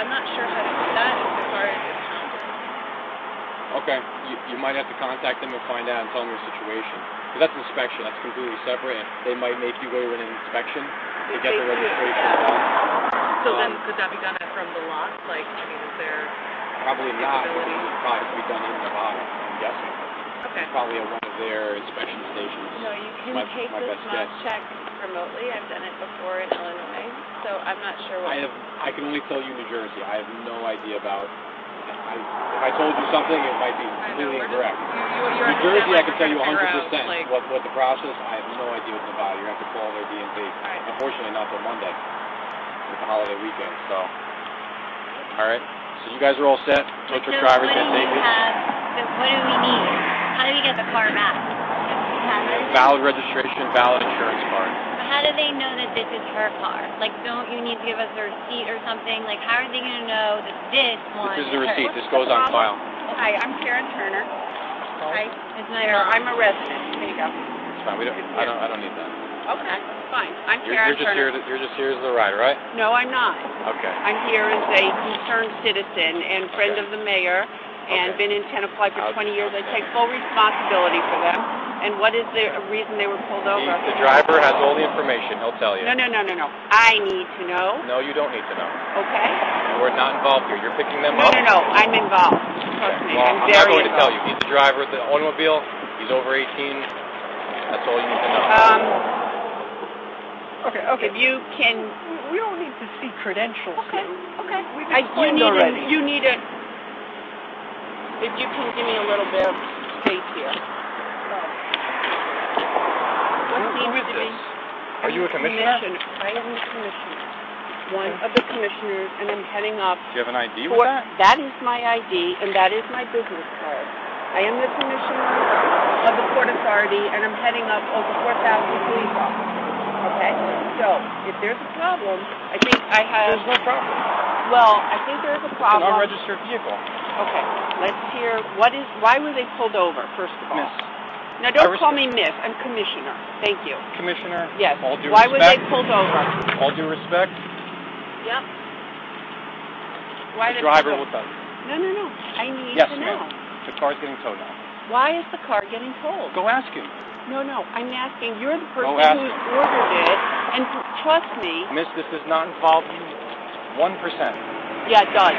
I'm not sure how to do that if the car is impounded. Okay, you might have to contact them and find out and tell them your situation. Because that's inspection, that's completely separate. And they might make you go to an inspection to get the registration done. So then could that be done from the lot? Like, I mean, is there probably not. It would probably be done in Nevada, I'm guessing. Okay. Probably at one of their inspection stations. No, you can take this mod check remotely. I've done it before in Illinois, so I'm not sure what. I can only tell you New Jersey. I have no idea about. If I told you something, it might be completely incorrect. New Jersey, I can tell you 100% what the process. I have no idea with Nevada. You have to call their DMV. Right. Unfortunately, not till Monday. It's a holiday weekend, so. All right. So you guys are all set. Tow truck drivers get taken. What do we need? How do we get the car back? Valid registration, valid insurance card. But how do they know that this is her car? Like, don't you need to give us a receipt or something? Like, how are they going to know that this one This is the receipt. This goes on file. Hi, I'm Karen Turner. Hi. It's my mom. I'm a resident. There you go. It's fine. I don't need that. Okay, fine. I'm Karen Turner. You're just here as the rider, right? No, I'm not. Okay. I'm here as a concerned citizen and friend of the mayor, and been in Tenafly for 20 years. I take full responsibility for them. And what is the reason they were pulled over? The driver has all the information. He'll tell you. No. I need to know. No, you don't need to know. Okay. We're not involved here. You're picking them up? No. I'm involved. Trust me. Well, I'm not going very to tell you. He's the driver of the automobile. He's over 18. That's all you need to know. Okay. If you can... We don't need to see credentials. Okay. We've explained already. You need a... If you can give me a little bit of space here. Who is this? Are you a commissioner? I am the commissioner. One of the commissioners, and I'm heading up. Do you have an ID with that? That is my ID, and that is my business card. I am the commissioner of the Port Authority, and I'm heading up over 4,000 police officers. Okay? So, if there's a problem, I think I have... There's no problem. Well, I think there's a problem. It's an unregistered vehicle. Okay, let's hear, why were they pulled over, first of all? Miss. Now, don't call me Miss, I'm Commissioner. Thank you. Commissioner? Yes. All due why respect. were they pulled over? All due respect. Yep. Why the driver will tell you. No. I need yes, to know. The car's getting towed now. Why is the car getting towed? Go ask him. No. I'm asking. You're the person who's ordered it, and trust me. Miss, this does not involve you 1%. Yeah, it does.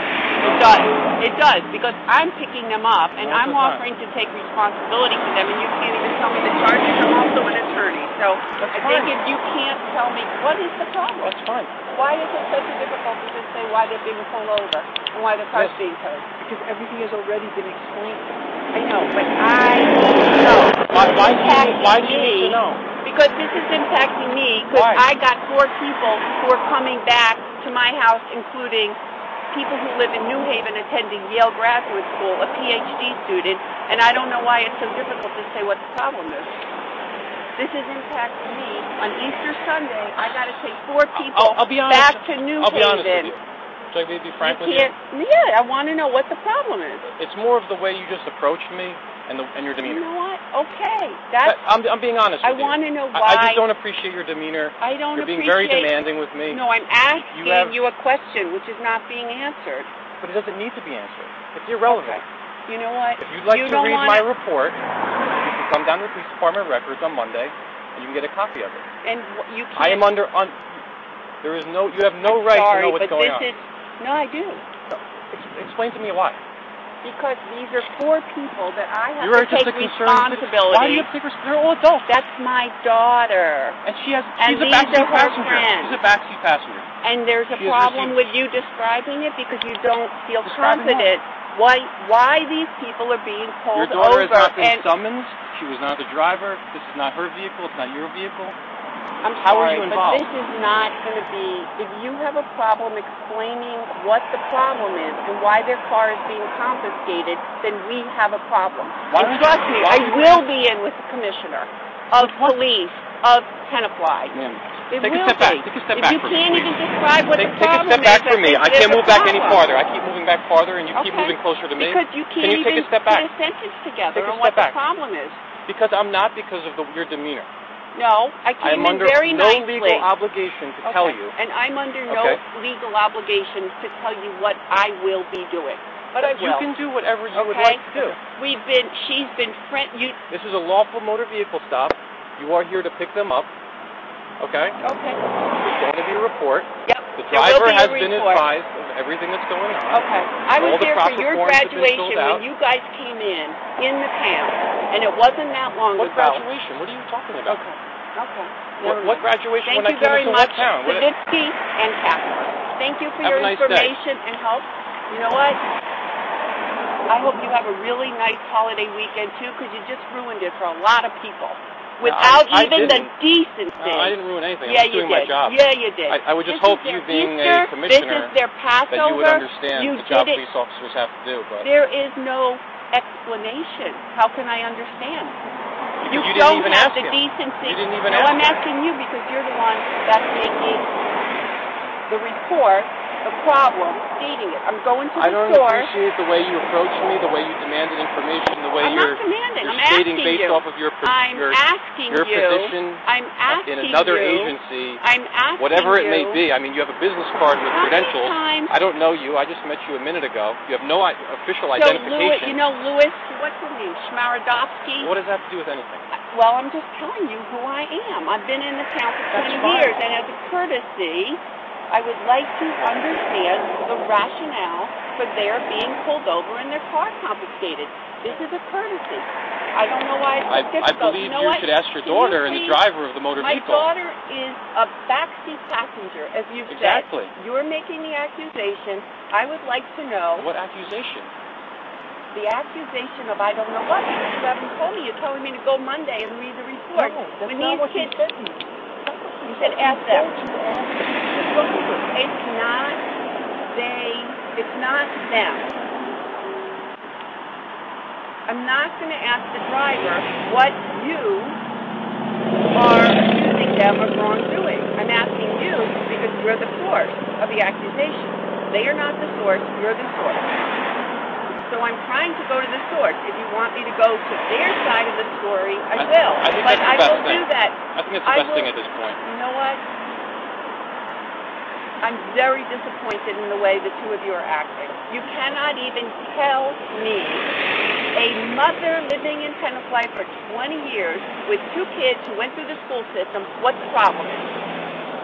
It does, because I'm picking them up, and I'm offering to take responsibility for them, and you can't even tell me the charges. I'm also an attorney, so I think if you can't tell me, what is the problem? That's fine. Why is it such a difficulty to say why they're being pulled over and why the car's being towed? Because everything has already been explained. I know, but I need to know. Why do you need to know? Because this is impacting me, because I got 4 people who are coming back to my house, including people who live in New Haven attending Yale Graduate School, a PhD student, and I don't know why it's so difficult to say what the problem is. This is impacting me. On Easter Sunday, I got to take 4 people back to New Haven. I'll be honest with you. Should I be frank with you? Yeah, I want to know what the problem is. It's more of the way you just approached me and your demeanor. You know what? Okay. I'm being honest with you. I want to know why. I just don't appreciate your demeanor. I don't You're being very demanding with me. No, I'm asking you a question which is not being answered. But it doesn't need to be answered. It's irrelevant. Okay. You know what? If you'd like to read my report, you can come down to the police department records on Monday, and you can get a copy of it. And you can't... I am under... There is no... You have no right to know what's going on. No, I do. So, explain to me why. Because these are 4 people that I have to take responsibility. Why do you have to take responsibility? They're all adults. That's my daughter. And she's a backseat passenger. She's a backseat passenger. And there's a problem with you describing it because you don't feel confident. Why these people are being pulled over. Your daughter has not been summoned. She was not the driver. This is not her vehicle. It's not your vehicle. I'm How sorry, are you involved? but this is not going to be... If you have a problem explaining what the problem is and why their car is being confiscated, then we have a problem. And trust me, I will be in with the commissioner of police of Tenafly. Take a step back. Take a step back if you for me, can't even describe what the problem is... Take a step back for me. I can't move back any farther. I keep moving back farther, and you keep moving closer to me. Because you can't even put a sentence together on what the problem is. Because I'm not, because of your demeanor. No, I came in very nicely. I am under no legal obligation to tell you. And I'm under no legal obligation to tell you what I will be doing. But I will. You can do whatever you would like to do. She's been This is a lawful motor vehicle stop. You are here to pick them up. Okay? Okay. There's going to be a report. Yep. The driver has been advised of everything that's going on. Okay. I was there for your graduation when you guys came in the town, and it wasn't that long ago. What graduation? What are you talking about? Okay. What graduation when I came into what town? Savitsky and Casper. Thank you for your information and help. You know what? I hope you have a really nice holiday weekend, too, because you just ruined it for a lot of people. Without even the decency. No, I didn't ruin anything. Yeah, I was doing my job. Yeah, you did. I would just hope you being a commissioner this is their Passover. that you would understand the job police officers have to do. But there is no explanation. How can I understand? You don't even have ask the him. decency. You didn't even ask I'm asking you because you're the one that's making the report, the problem, stating it. I'm going to the source. I don't appreciate the way you approached me, the way you demanded information, the way you're stating based off of your position in another agency, whatever it may be. I mean, you have a business card with credentials. I don't know you. I just met you a minute ago. You have no official identification. Louis, what's his name? Schmarodovsky? What does that have to do with anything? Well, I'm just telling you who I am. I've been in the town for 20 years, and as a courtesy, I would like to understand the rationale for their being pulled over and their car confiscated. This is a courtesy. I don't know why it's difficult. I believe you should ask your daughter and the driver of the motor vehicle. My daughter is a backseat passenger, as you've said. You're making the accusation. I would like to know. What accusation? The accusation of I don't know what, because you haven't told me. You're telling me to go Monday and read the report. No, that's not what you said to me. You said ask them. It's not them. I'm not going to ask the driver what you are accusing them of wrongdoing. I'm asking you because you're the source of the accusation. They are not the source, you're the source. So I'm trying to go to the source. If you want me to go to their side of the story, I will. But I will do that. I think it's the best thing at this point. You know what? I'm very disappointed in the way the two of you are acting. You cannot even tell me, a mother living in Tenafly for 20 years with two kids who went through the school system, what the problem is.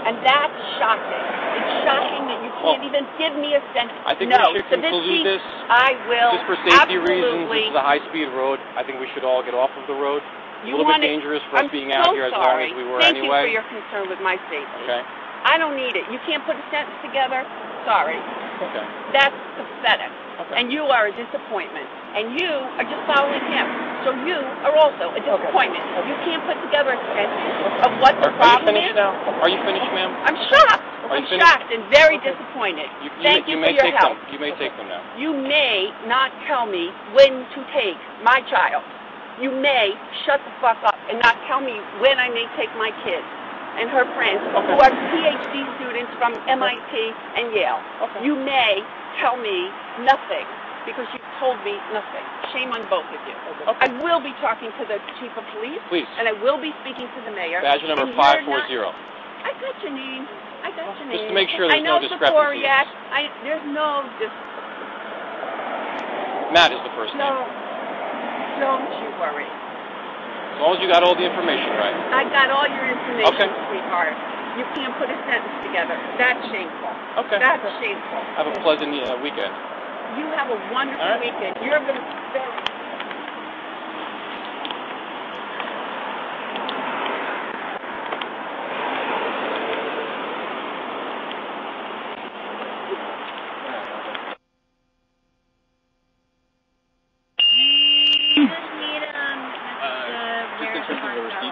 And that's shocking. It's shocking that you can't even give me a sense. I think we should conclude this. I will. Just for safety reasons, this is a high-speed road. I think we should all get off of the road. It's a little bit dangerous for us being out here as long as we were anyway. Thank you for your concern with my safety. Okay. I don't need it. You can't put a sentence together. Sorry. Okay. That's pathetic. Okay. And you are a disappointment. And you are just following him. So you are also a disappointment. You can't put together a sentence of what the problem is. Are you finished now? Are you finished, ma'am? I'm shocked. I'm shocked and very disappointed. Thank you for your help. You may take them now. You may not tell me when to take my child. You may shut the fuck up and not tell me when I may take my kids and her friends who are PhD students from MIT and Yale. You may tell me nothing because you told me nothing. Shame on both of you. I will be talking to the chief of police. Please. And I will be speaking to the mayor. Badge number 540. I got your name. Just to make sure there's no discrepancy. There's no Matt is the first name. No. Don't you worry. As long as you got all the information right. I got all your information, sweetheart. You can't put a sentence together. That's shameful. Okay. That's shameful. Have a pleasant weekend. You have a wonderful weekend. You're going to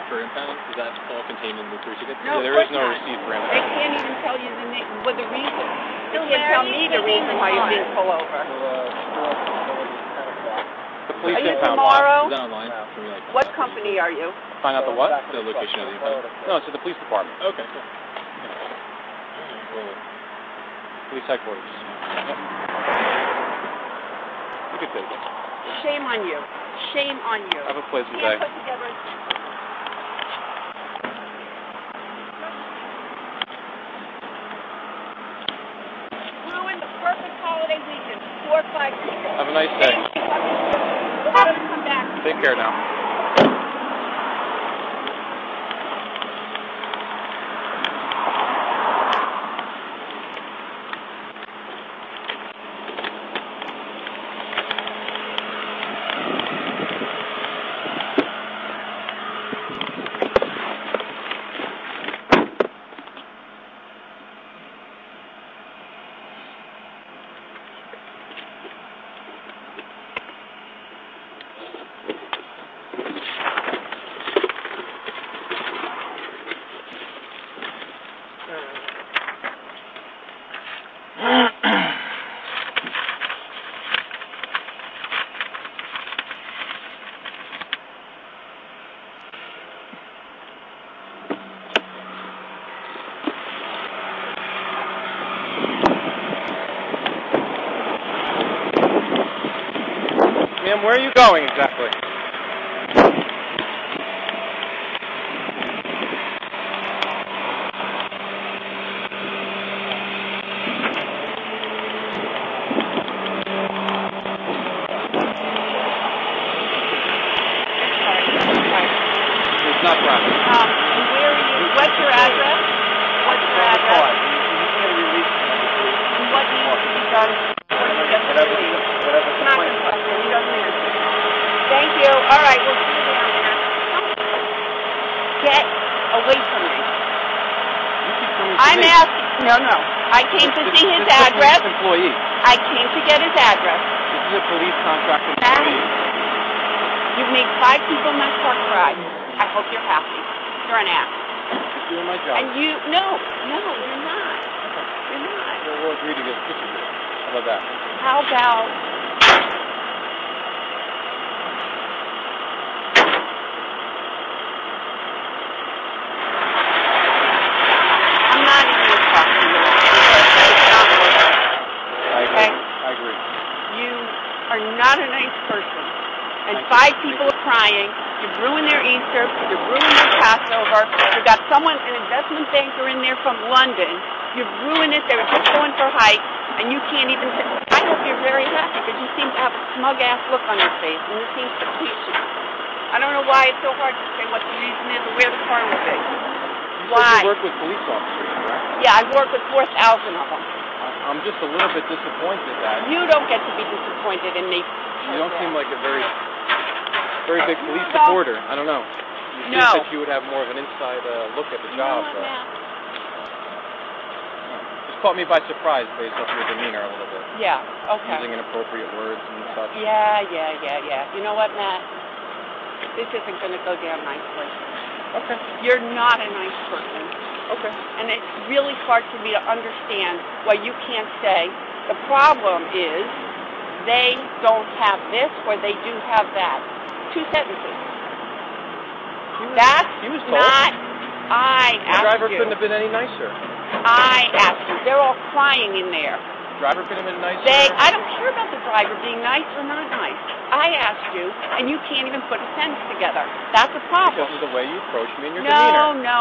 for impound? Is that all contained in the 3 tickets? No, there is no receipt for impound. They can't even tell you the name, the reason. They can't tell me the reason why you're being pulled over. The police impound tomorrow? Is that online? What company are you? Find out the what? The location of the impound. No, it's at the police department. Okay, cool. Police headquarters. You could take it. Shame on you. Shame on you. Have a pleasant day. holiday weekend, 4 or 5 people. Have a nice day. We're going to come back. Take care now. Ma'am, where are you going exactly? It's not private. And where are you? What's your address? What's your address? And what needs to be done? It's not construction. He doesn't answer. Thank you. All right, we'll see you down there. Get away from me. I'm asking. No. I came to see his address. Employee. I came to get his address. This is a police contract employee. You've made 5 people in that car cry. I hope you're happy. You're an ass. Just doing my job. And you, no, you're not. You're not. We'll agree to get pictures of it. How about that? How about... I'm not even going to talk to you because it's not working. Okay? I agree. You are not a nice person. And 5 people are crying. You've ruined their Easter. You've ruined their Passover. You've got someone, an investment banker in there from London. You've ruined it. They were just going for hikes, and you can't even... I hope you're very happy because you seem to have a smug-ass look on your face, and this seems to please you. I don't know why it's so hard to say what the reason is or where the car would be. Why? You work with police officers, correct? Yeah, I work with 4,000 of them. I'm just a little bit disappointed that... You don't get to be disappointed in me. You don't seem like a very big police supporter. I don't know. You think that you would have more of an inside look at the job. Just caught me by surprise based off your demeanor a little bit. Yeah, okay. Using inappropriate words and such. Yeah. You know what, Matt? This isn't going to go down nicely. Okay. You're not a nice person. Okay. And it's really hard for me to understand why you can't say, the problem is they don't have this or they do have that. 2 sentences. That's he was told. not... I asked you. The driver couldn't have been any nicer. I asked you. They're all crying in there. The driver could have been nicer. I don't care about the driver being nice or not nice. I asked you, and you can't even put a sentence together. That's a problem. Because of the way you approached me and your demeanor. No.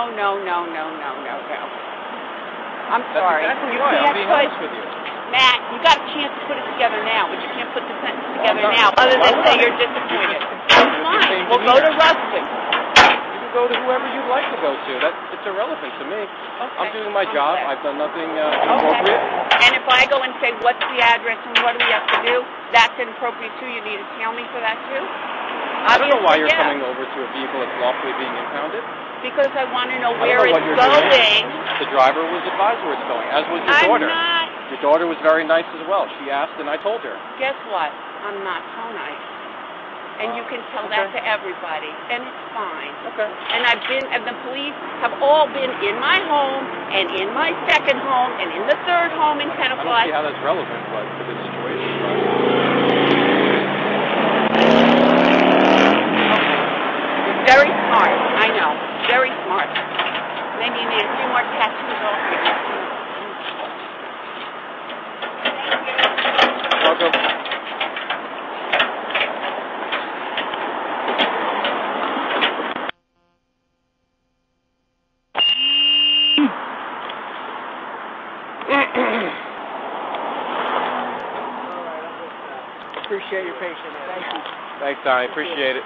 I'm sorry. That's exactly why. I'm being honest with you. Matt, you got a chance to put it together now, but you can't put the sentence together now, other than say you're disappointed. Fine. We'll go to Ruskin. You can go to whoever you'd like to go to. It's irrelevant to me. Okay. I'm doing my job. I've done nothing inappropriate. And if I go and say, what's the address and what do we have to do, that's inappropriate too. You need to tell me for that too? I don't know why you're coming over to a vehicle that's lawfully being impounded. Because I want to know where it's going. The driver was advised where it's going, as was your daughter. I'm not. Your daughter was very nice as well. She asked and I told her. Guess what? I'm not so nice. And you can tell that to everybody. And it's fine. Okay. And the police have all been in my home, and in my second home, and in the third home in Tenafly. I don't see how that's relevant, but for this situation. Very smart. I know. Very smart. Maybe you need a few more tattoos over here. Welcome. appreciate your patience. Thank you. Thanks, Donnie. Appreciate it.